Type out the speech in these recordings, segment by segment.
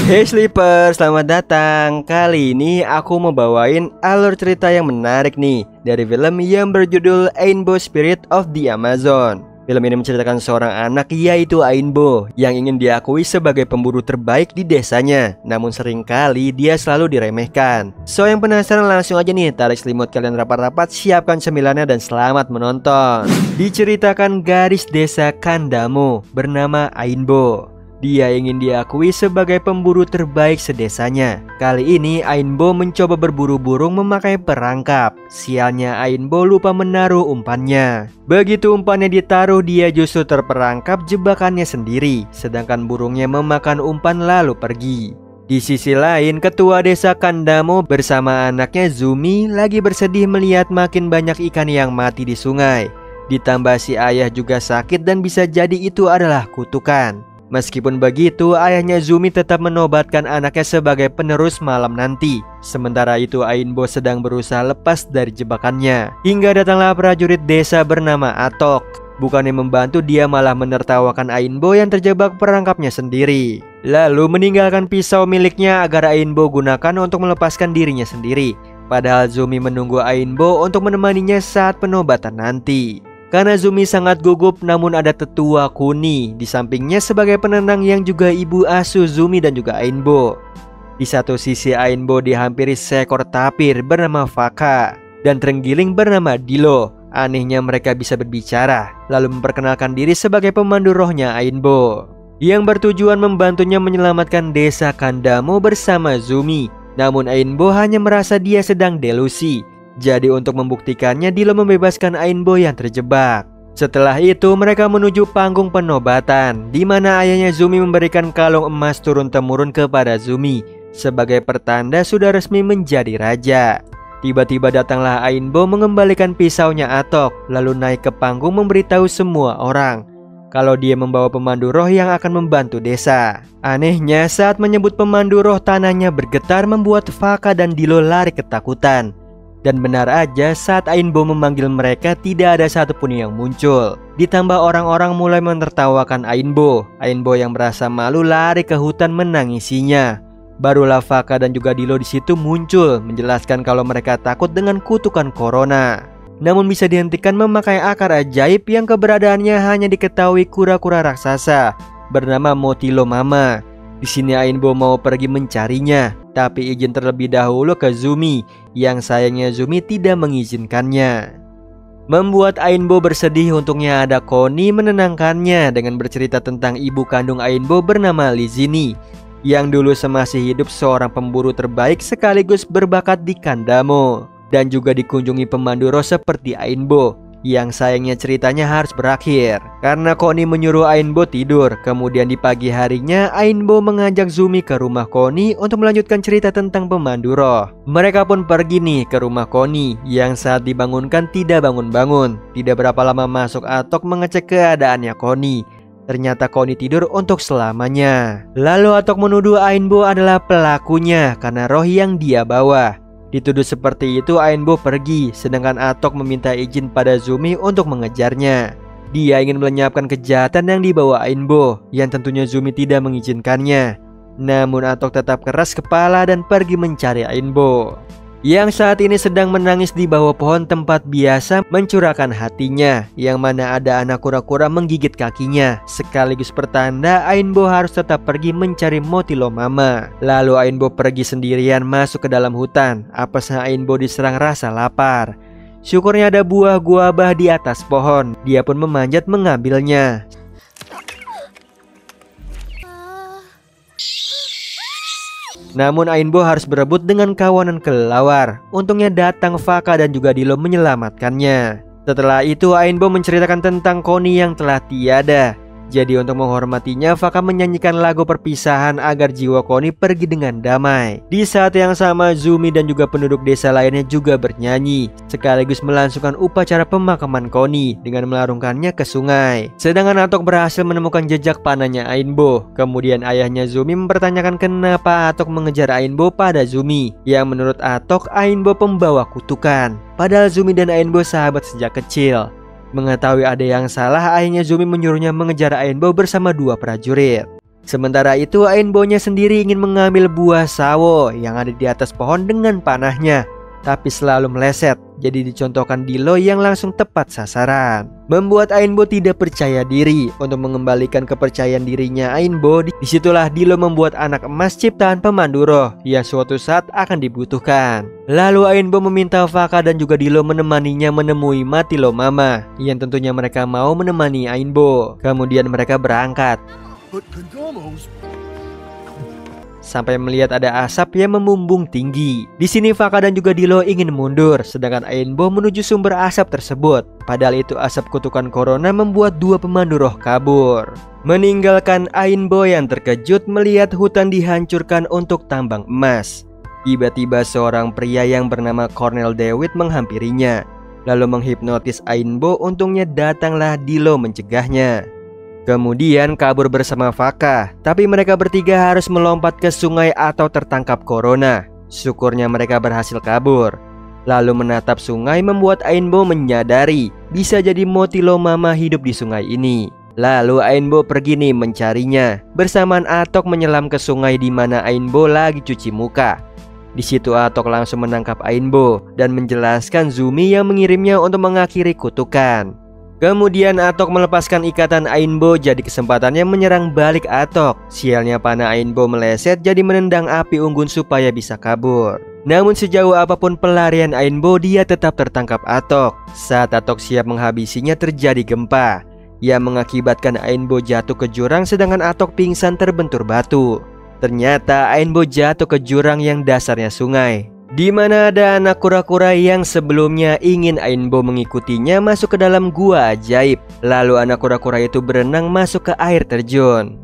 Hey Sleeper, selamat datang. Kali ini aku mau bawain alur cerita yang menarik nih dari film yang berjudul Ainbo Spirit of the Amazon. Film ini menceritakan seorang anak yaitu Ainbo yang ingin diakui sebagai pemburu terbaik di desanya. Namun seringkali dia selalu diremehkan. So yang penasaran langsung aja nih, tarik selimut kalian rapat-rapat, siapkan cemilannya dan selamat menonton. Diceritakan gadis desa Kandamo bernama Ainbo. Dia ingin diakui sebagai pemburu terbaik sedesanya. Kali ini Ainbo mencoba berburu burung memakai perangkap. Sialnya Ainbo lupa menaruh umpannya. Begitu umpannya ditaruh, dia justru terperangkap jebakannya sendiri. Sedangkan burungnya memakan umpan lalu pergi. Di sisi lain, ketua desa Kandamo bersama anaknya Zumi lagi bersedih melihat makin banyak ikan yang mati di sungai. Ditambah si ayah juga sakit dan bisa jadi itu adalah kutukan. Meskipun begitu, ayahnya Zumi tetap menobatkan anaknya sebagai penerus malam nanti. Sementara itu Ainbo sedang berusaha lepas dari jebakannya. Hingga datanglah prajurit desa bernama Atok. Bukannya membantu, dia malah menertawakan Ainbo yang terjebak perangkapnya sendiri. Lalu meninggalkan pisau miliknya agar Ainbo gunakan untuk melepaskan dirinya sendiri. Padahal Zumi menunggu Ainbo untuk menemaninya saat penobatan nanti. Karena Zumi sangat gugup, namun ada tetua Kuni di sampingnya sebagai penenang yang juga ibu asuh Zumi dan juga Ainbo. Di satu sisi Ainbo dihampiri seekor tapir bernama Faka dan terenggiling bernama Dilo. Anehnya mereka bisa berbicara, lalu memperkenalkan diri sebagai pemandu rohnya Ainbo yang bertujuan membantunya menyelamatkan desa Kandamo bersama Zumi. Namun Ainbo hanya merasa dia sedang delusi. Jadi untuk membuktikannya, Dilo membebaskan Ainbo yang terjebak. Setelah itu mereka menuju panggung penobatan, di mana ayahnya Zumi memberikan kalung emas turun-temurun kepada Zumi sebagai pertanda sudah resmi menjadi raja. Tiba-tiba datanglah Ainbo mengembalikan pisaunya Atok, lalu naik ke panggung memberitahu semua orang kalau dia membawa pemandu roh yang akan membantu desa. Anehnya saat menyebut pemandu roh, tanahnya bergetar membuat Faka dan Dilo lari ketakutan. Dan benar aja, saat Ainbo memanggil mereka tidak ada satupun yang muncul. Ditambah orang-orang mulai menertawakan Ainbo. Ainbo yang merasa malu lari ke hutan menangisinya. Barulah Faka dan juga Dilo di situ muncul menjelaskan kalau mereka takut dengan kutukan corona. Namun bisa dihentikan memakai akar ajaib yang keberadaannya hanya diketahui kura-kura raksasa bernama Motilo Mama. Di sini Ainbo mau pergi mencarinya, tapi izin terlebih dahulu ke Zumi, yang sayangnya Zumi tidak mengizinkannya. Membuat Ainbo bersedih, untungnya ada Koni menenangkannya dengan bercerita tentang ibu kandung Ainbo bernama Lizini, yang dulu semasih hidup seorang pemburu terbaik sekaligus berbakat di Kandamo, dan juga dikunjungi pemandu roh seperti Ainbo. Yang sayangnya ceritanya harus berakhir karena Koni menyuruh Ainbo tidur. Kemudian di pagi harinya Ainbo mengajak Zumi ke rumah Koni untuk melanjutkan cerita tentang pemandu roh. Mereka pun pergi nih ke rumah Koni yang saat dibangunkan tidak bangun-bangun. Tidak berapa lama masuk Atok mengecek keadaannya Koni. Ternyata Koni tidur untuk selamanya. Lalu Atok menuduh Ainbo adalah pelakunya karena roh yang dia bawa. Dituduh seperti itu, Ainbo pergi, sedangkan Atok meminta izin pada Zumi untuk mengejarnya. Dia ingin melenyapkan kejahatan yang dibawa Ainbo, yang tentunya Zumi tidak mengizinkannya. Namun Atok tetap keras kepala dan pergi mencari Ainbo, yang saat ini sedang menangis di bawah pohon tempat biasa mencurahkan hatinya, yang mana ada anak kura-kura menggigit kakinya, sekaligus pertanda Ainbo harus tetap pergi mencari Motilo Mama. Lalu Ainbo pergi sendirian masuk ke dalam hutan. Apesnya Ainbo diserang rasa lapar. Syukurnya ada buah guabah di atas pohon. Dia pun memanjat mengambilnya. Namun Ainbo harus berebut dengan kawanan kelelawar. Untungnya datang Faka dan juga Dilo menyelamatkannya. Setelah itu Ainbo menceritakan tentang Koni yang telah tiada. Jadi untuk menghormatinya, Faka menyanyikan lagu perpisahan agar jiwa Koni pergi dengan damai. Di saat yang sama Zumi dan juga penduduk desa lainnya juga bernyanyi, sekaligus melangsungkan upacara pemakaman Koni dengan melarungkannya ke sungai. Sedangkan Atok berhasil menemukan jejak panahnya Ainbo. Kemudian ayahnya Zumi mempertanyakan kenapa Atok mengejar Ainbo pada Zumi, yang menurut Atok Ainbo pembawa kutukan. Padahal Zumi dan Ainbo sahabat sejak kecil. Mengetahui ada yang salah, ayahnya Zumi menyuruhnya mengejar Ainbo bersama dua prajurit. Sementara itu Ainbo-nya sendiri ingin mengambil buah sawo yang ada di atas pohon dengan panahnya, tapi selalu meleset. Jadi dicontohkan Dilo yang langsung tepat sasaran, membuat Ainbo tidak percaya diri. Untuk mengembalikan kepercayaan dirinya Ainbo, disitulah Dilo membuat anak emas ciptaan pemandu roh yang suatu saat akan dibutuhkan. Lalu Ainbo meminta Faka dan juga Dilo menemaninya menemui Matilo Mama, yang tentunya mereka mau menemani Ainbo. Kemudian mereka berangkat sampai melihat ada asap yang membumbung tinggi. Di sini Faka dan juga Dilo ingin mundur, sedangkan Ainbo menuju sumber asap tersebut. Padahal itu asap kutukan corona membuat dua pemandu roh kabur, meninggalkan Ainbo yang terkejut melihat hutan dihancurkan untuk tambang emas. Tiba-tiba seorang pria yang bernama Cornel Dewitt menghampirinya, lalu menghipnotis Ainbo. Untungnya datanglah Dilo mencegahnya. Kemudian kabur bersama Faka, tapi mereka bertiga harus melompat ke sungai atau tertangkap corona. Syukurnya mereka berhasil kabur. Lalu menatap sungai membuat Ainbo menyadari bisa jadi Matilo Mama hidup di sungai ini. Lalu Ainbo pergi nih mencarinya. Bersamaan Atok menyelam ke sungai di mana Ainbo lagi cuci muka. Di situ Atok langsung menangkap Ainbo dan menjelaskan Zumi yang mengirimnya untuk mengakhiri kutukan. Kemudian Atok melepaskan ikatan Ainbo, jadi kesempatannya menyerang balik Atok. Sialnya panah Ainbo meleset jadi menendang api unggun supaya bisa kabur. Namun sejauh apapun pelarian Ainbo, dia tetap tertangkap Atok. Saat Atok siap menghabisinya terjadi gempa yang mengakibatkan Ainbo jatuh ke jurang, sedangkan Atok pingsan terbentur batu. Ternyata Ainbo jatuh ke jurang yang dasarnya sungai, di mana ada anak kura-kura yang sebelumnya ingin Ainbo mengikutinya masuk ke dalam gua ajaib. Lalu anak kura-kura itu berenang masuk ke air terjun.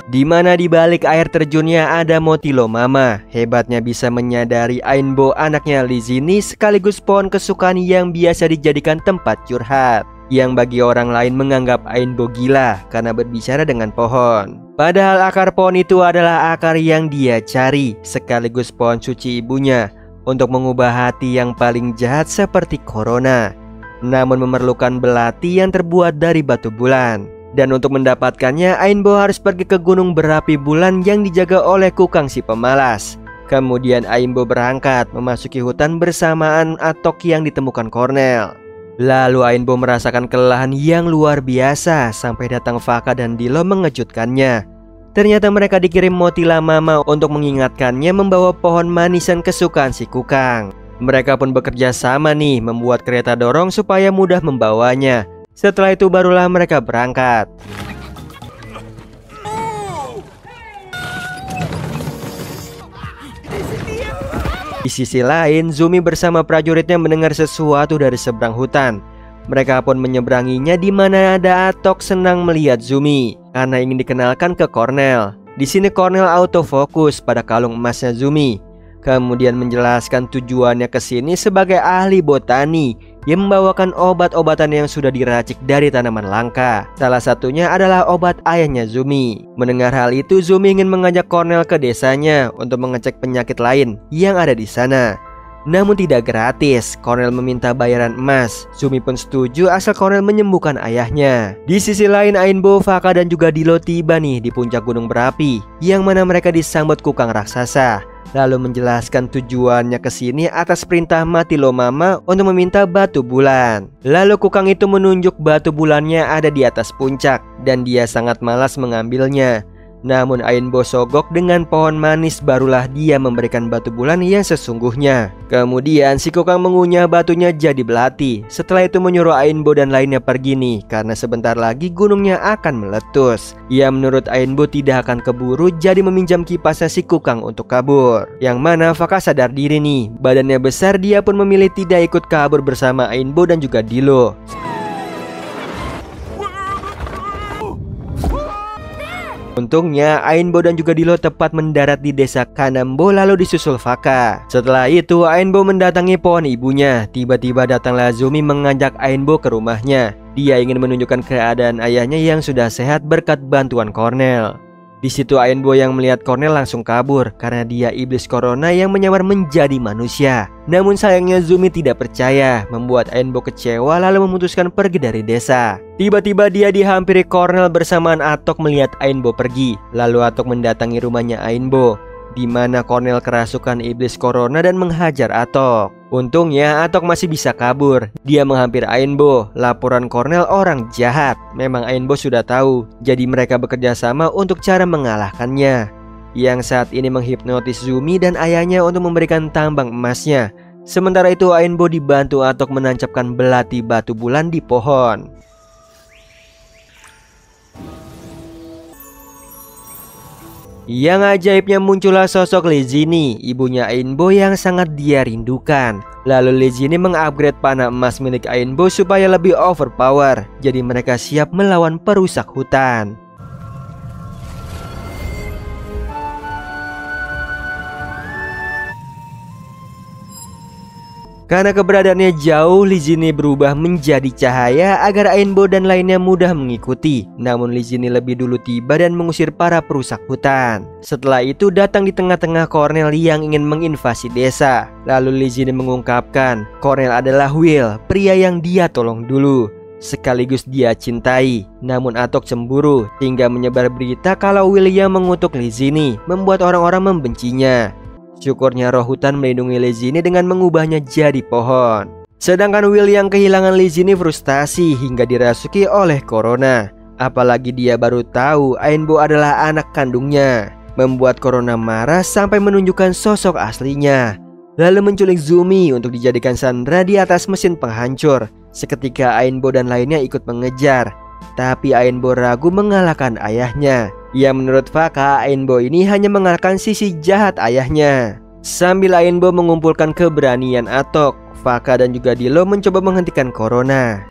Di mana di balik air terjunnya ada Matilo Mama. Hebatnya bisa menyadari Ainbo anaknya Lizini sekaligus pohon kesukaan yang biasa dijadikan tempat curhat, yang bagi orang lain menganggap Ainbo gila karena berbicara dengan pohon. Padahal akar pohon itu adalah akar yang dia cari, sekaligus pohon suci ibunya untuk mengubah hati yang paling jahat seperti corona, namun memerlukan belati yang terbuat dari batu bulan. Dan untuk mendapatkannya Ainbo harus pergi ke gunung berapi bulan yang dijaga oleh Kukang si pemalas. Kemudian Ainbo berangkat memasuki hutan bersamaan Atok yang ditemukan Cornel. Lalu Ainbo merasakan kelelahan yang luar biasa sampai datang Faka dan Dilo mengejutkannya. Ternyata mereka dikirim Matilo Mama untuk mengingatkannya membawa pohon manisan kesukaan si Kukang. Mereka pun bekerja sama nih membuat kereta dorong supaya mudah membawanya. Setelah itu barulah mereka berangkat. Di sisi lain, Zumi bersama prajuritnya mendengar sesuatu dari seberang hutan. Mereka pun menyeberanginya, di mana ada Atok senang melihat Zumi karena ingin dikenalkan ke Cornel. Di sini Cornel autofokus pada kalung emasnya Zumi, kemudian menjelaskan tujuannya ke sini sebagai ahli botani yang membawakan obat-obatan yang sudah diracik dari tanaman langka. Salah satunya adalah obat ayahnya Zumi. Mendengar hal itu, Zumi ingin mengajak Cornel ke desanya untuk mengecek penyakit lain yang ada di sana. Namun tidak gratis, Cornel meminta bayaran emas. Zumi pun setuju asal Cornel menyembuhkan ayahnya. Di sisi lain, Ainbo, Faka dan juga Dilo tiba nih di puncak gunung berapi, yang mana mereka disambut Kukang raksasa. Lalu menjelaskan tujuannya ke sini atas perintah Matilo Mama untuk meminta batu bulan. Lalu Kukang itu menunjuk batu bulannya ada di atas puncak dan dia sangat malas mengambilnya. Namun Ainbo sogok dengan pohon manis, barulah dia memberikan batu bulan yang sesungguhnya. Kemudian si Kukang mengunyah batunya jadi belati. Setelah itu menyuruh Ainbo dan lainnya pergi nih, karena sebentar lagi gunungnya akan meletus. Ia menurut Ainbo tidak akan keburu, jadi meminjam kipasnya si Kukang untuk kabur. Yang mana Faka sadar diri nih, badannya besar, dia pun memilih tidak ikut kabur bersama Ainbo dan juga Dilo. Untungnya Ainbo dan juga Dilo tepat mendarat di desa Kanambo, lalu disusul Faka. Setelah itu Ainbo mendatangi pohon ibunya. Tiba-tiba datanglah Zumi mengajak Ainbo ke rumahnya. Dia ingin menunjukkan keadaan ayahnya yang sudah sehat berkat bantuan Cornel. Di situ Ainbo yang melihat Cornel langsung kabur karena dia iblis corona yang menyamar menjadi manusia. Namun sayangnya Zumi tidak percaya, membuat Ainbo kecewa lalu memutuskan pergi dari desa. Tiba-tiba dia dihampiri Cornel bersamaan Atok melihat Ainbo pergi. Lalu Atok mendatangi rumahnya Ainbo, di mana Cornel kerasukan iblis corona dan menghajar Atok. Untungnya Atok masih bisa kabur. Dia menghampiri Ainbo. Laporan Cornel orang jahat. Memang Ainbo sudah tahu, jadi mereka bekerja sama untuk cara mengalahkannya, yang saat ini menghipnotis Zumi dan ayahnya untuk memberikan tambang emasnya. Sementara itu Ainbo dibantu Atok menancapkan belati batu bulan di pohon. Yang ajaibnya muncullah sosok Lizini, ibunya Ainbo yang sangat dia rindukan. Lalu Lizini mengupgrade panah emas milik Ainbo supaya lebih overpower. Jadi mereka siap melawan perusak hutan. Karena keberadaannya jauh, Lizini berubah menjadi cahaya agar Ainbo dan lainnya mudah mengikuti. Namun Lizini lebih dulu tiba dan mengusir para perusak hutan. Setelah itu datang di tengah-tengah Cornel yang ingin menginvasi desa. Lalu Lizini mengungkapkan Cornel adalah Will, pria yang dia tolong dulu, sekaligus dia cintai. Namun Atok cemburu hingga menyebar berita kalau Will yang mengutuk Lizini, membuat orang-orang membencinya. Syukurnya roh hutan melindungi Lizini dengan mengubahnya jadi pohon. Sedangkan Will yang kehilangan Lizini frustasi hingga dirasuki oleh corona. Apalagi dia baru tahu Ainbo adalah anak kandungnya, membuat corona marah sampai menunjukkan sosok aslinya. Lalu menculik Zumi untuk dijadikan sandera di atas mesin penghancur. Seketika Ainbo dan lainnya ikut mengejar, tapi Ainbo ragu mengalahkan ayahnya. Ya menurut Faka, Ainbo ini hanya mengalahkan sisi jahat ayahnya. Sambil Ainbo mengumpulkan keberanian Atok, Faka dan juga Dilo mencoba menghentikan corona.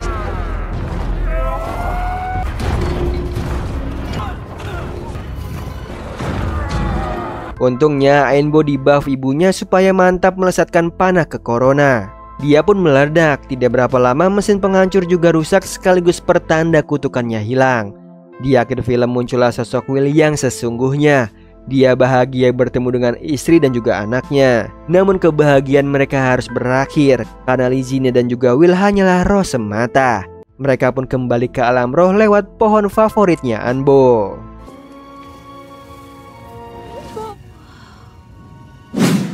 Untungnya Ainbo dibuff ibunya supaya mantap melesatkan panah ke corona. Dia pun meledak. Tidak berapa lama mesin penghancur juga rusak sekaligus pertanda kutukannya hilang. Di akhir film muncullah sosok Will yang sesungguhnya. Dia bahagia bertemu dengan istri dan juga anaknya. Namun kebahagiaan mereka harus berakhir karena Lizini dan juga Will hanyalah roh semata. Mereka pun kembali ke alam roh lewat pohon favoritnya Anbo.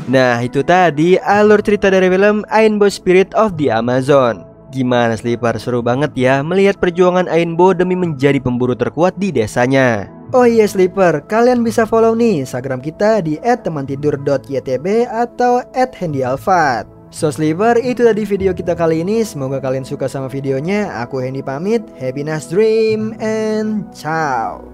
Nah, itu tadi alur cerita dari film Ainbo Spirit of the Amazon. Gimana Sleeper, seru banget ya melihat perjuangan Ainbo demi menjadi pemburu terkuat di desanya. Oh iya Sleeper, kalian bisa follow nih Instagram kita di @temantidur.ytb atau @handyalfat. So Sleeper, itu tadi video kita kali ini. Semoga kalian suka sama videonya. Aku Hendy pamit, happy nice dream and ciao.